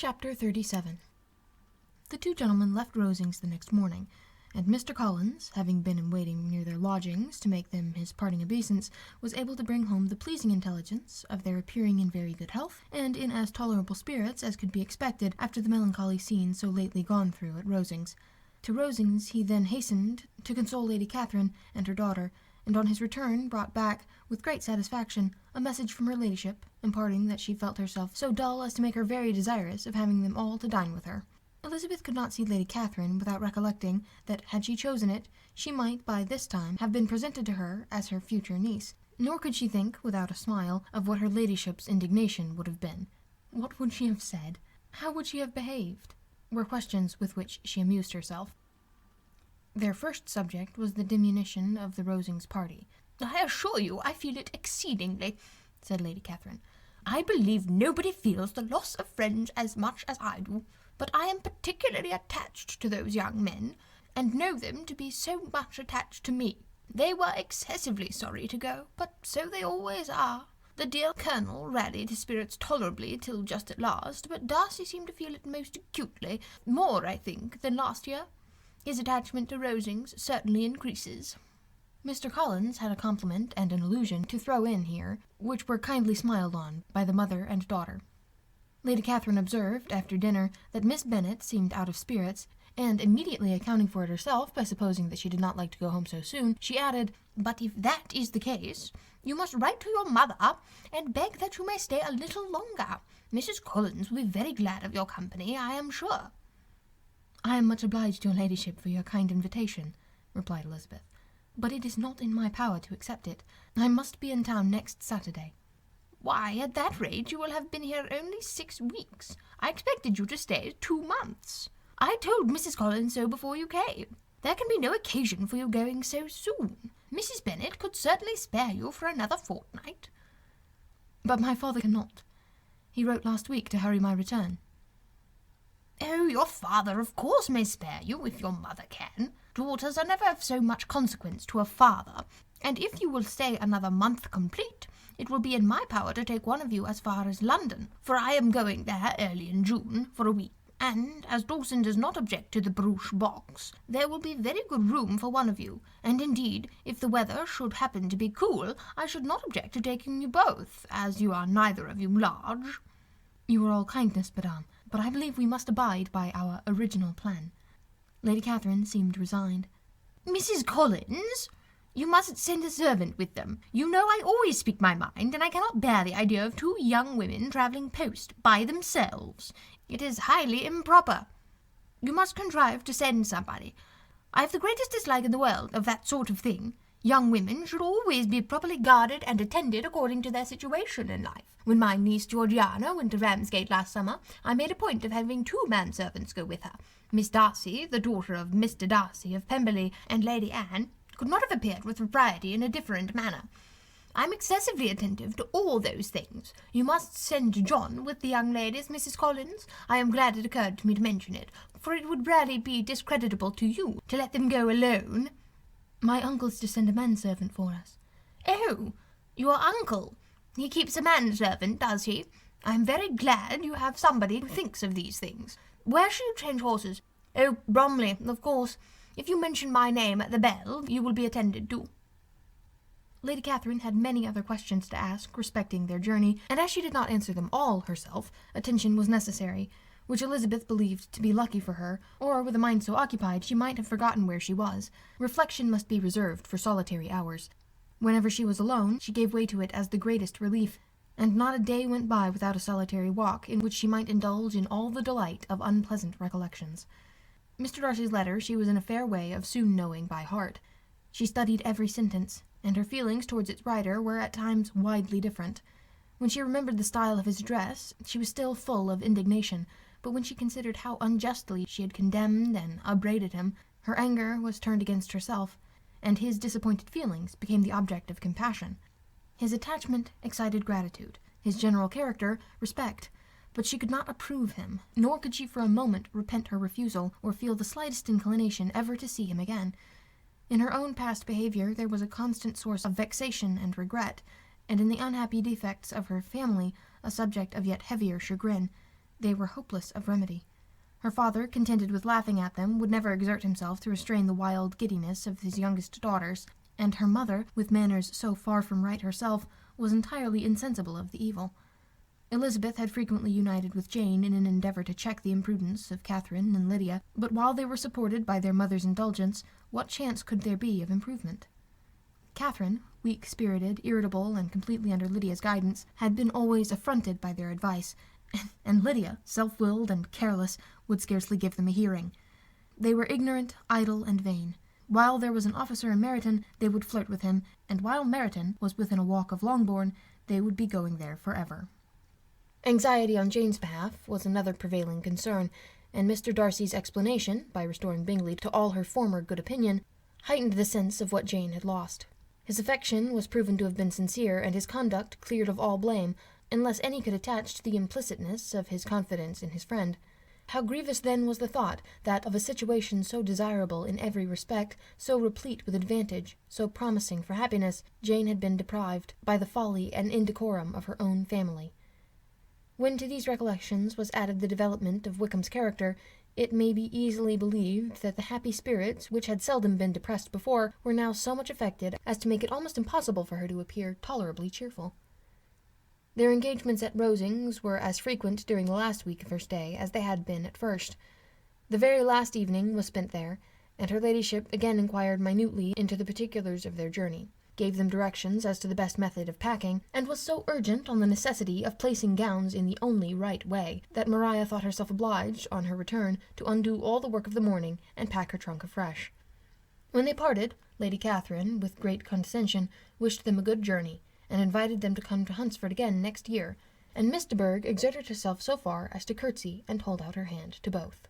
Chapter 37. The two gentlemen left Rosings the next morning, and Mr. Collins, having been in waiting near their lodgings to make them his parting obeisance, was able to bring home the pleasing intelligence of their appearing in very good health, and in as tolerable spirits as could be expected after the melancholy scene so lately gone through at Rosings. To Rosings he then hastened to console Lady Catherine and her daughter, and on his return brought back, with great satisfaction, a message from her ladyship, imparting that she felt herself so dull as to make her very desirous of having them all to dine with her. Elizabeth could not see Lady Catherine without recollecting that, had she chosen it, she might by this time have been presented to her as her future niece, nor could she think, without a smile, of what her ladyship's indignation would have been. What would she have said? How would she have behaved? Were questions with which she amused herself. Their first subject was the diminution of the Rosings party. "I assure you I feel it exceedingly," said Lady Catherine. "I believe nobody feels the loss of friends as much as I do, but I am particularly attached to those young men, and know them to be so much attached to me. They were excessively sorry to go, but so they always are. The dear Colonel rallied his spirits tolerably till just at last, but Darcy seemed to feel it most acutely, more, I think, than last year. His attachment to Rosings certainly increases." Mr. Collins had a compliment and an allusion to throw in here, which were kindly smiled on by the mother and daughter. Lady Catherine observed, after dinner, that Miss Bennet seemed out of spirits, and immediately accounting for it herself by supposing that she did not like to go home so soon, she added, "But if that is the case, you must write to your mother, and beg that you may stay a little longer. Mrs. Collins will be very glad of your company, I am sure." "I am much obliged to your ladyship for your kind invitation," replied Elizabeth, "but it is not in my power to accept it. I must be in town next Saturday." "Why, at that rate you will have been here only 6 weeks. I expected you to stay 2 months. I told Mrs. Collins so before you came. There can be no occasion for you going so soon. Mrs. Bennet could certainly spare you for another fortnight." "But my father cannot. He wrote last week to hurry my return." "Oh, your father of course may spare you, if your mother can. Daughters are never of so much consequence to a father, and if you will stay another month complete, it will be in my power to take one of you as far as London, for I am going there early in June for a week, and as Dawson does not object to the barouche box, there will be very good room for one of you, and indeed, if the weather should happen to be cool, I should not object to taking you both, as you are neither of you large." "You are all kindness, madame, but I believe we must abide by our original plan." Lady Catherine seemed resigned. "Mrs. Collins, you mustn't send a servant with them. You know I always speak my mind, and I cannot bear the idea of 2 young women travelling post by themselves. It is highly improper. You must contrive to send somebody. I have the greatest dislike in the world of that sort of thing. Young women should always be properly guarded and attended according to their situation in life. When my niece Georgiana went to Ramsgate last summer, I made a point of having 2 manservants go with her. Miss Darcy, the daughter of Mr. Darcy of Pemberley, and Lady Anne, could not have appeared with propriety in a different manner. I am excessively attentive to all those things. You must send John with the young ladies, Mrs. Collins. I am glad it occurred to me to mention it, for it would rarely be discreditable to you to let them go alone." "My uncle's to send a manservant for us." "Oh, your uncle. He keeps a manservant, does he? I am very glad you have somebody who thinks of these things. Where shall you change horses? Oh, Bromley, of course. If you mention my name at the bell, you will be attended to." Lady Catherine had many other questions to ask respecting their journey, and as she did not answer them all herself, attention was necessary, which Elizabeth believed to be lucky for her, or with a mind so occupied she might have forgotten where she was. Reflection must be reserved for solitary hours. Whenever she was alone, she gave way to it as the greatest relief, and not a day went by without a solitary walk in which she might indulge in all the delight of unpleasant recollections. Mr. Darcy's letter she was in a fair way of soon knowing by heart. She studied every sentence, and her feelings towards its writer were at times widely different. When she remembered the style of his address, she was still full of indignation, but when she considered how unjustly she had condemned and upbraided him, her anger was turned against herself, and his disappointed feelings became the object of compassion. His attachment excited gratitude, his general character respect, but she could not approve him, nor could she for a moment repent her refusal, or feel the slightest inclination ever to see him again. In her own past behaviour there was a constant source of vexation and regret, and in the unhappy defects of her family a subject of yet heavier chagrin. they were hopeless of remedy. Her father, contented with laughing at them, would never exert himself to restrain the wild giddiness of his youngest daughters, and her mother, with manners so far from right herself, was entirely insensible of the evil. Elizabeth had frequently united with Jane in an endeavour to check the imprudence of Catherine and Lydia, but while they were supported by their mother's indulgence, what chance could there be of improvement? Catherine, weak-spirited, irritable, and completely under Lydia's guidance, had been always affronted by their advice, and Lydia, self-willed and careless, would scarcely give them a hearing. They were ignorant, idle, and vain. While there was an officer in Meryton, they would flirt with him, and while Meryton was within a walk of Longbourn, they would be going there forever. Anxiety on Jane's behalf was another prevailing concern, and Mr. Darcy's explanation, by restoring Bingley to all her former good opinion, heightened the sense of what Jane had lost. His affection was proven to have been sincere, and his conduct cleared of all blame, unless any could attach to the implicitness of his confidence in his friend. How grievous then was the thought that of a situation so desirable in every respect, so replete with advantage, so promising for happiness, Jane had been deprived by the folly and indecorum of her own family. When to these recollections was added the development of Wickham's character, it may be easily believed that the happy spirits, which had seldom been depressed before, were now so much affected as to make it almost impossible for her to appear tolerably cheerful. Their engagements at Rosings were as frequent during the last week of her stay as they had been at first. The very last evening was spent there, and her ladyship again inquired minutely into the particulars of their journey, gave them directions as to the best method of packing, and was so urgent on the necessity of placing gowns in the only right way, that Maria thought herself obliged, on her return, to undo all the work of the morning and pack her trunk afresh. When they parted, Lady Catherine, with great condescension, wished them a good journey, and invited them to come to Hunsford again next year, and Miss de Bourgh exerted herself so far as to curtsy and hold out her hand to both.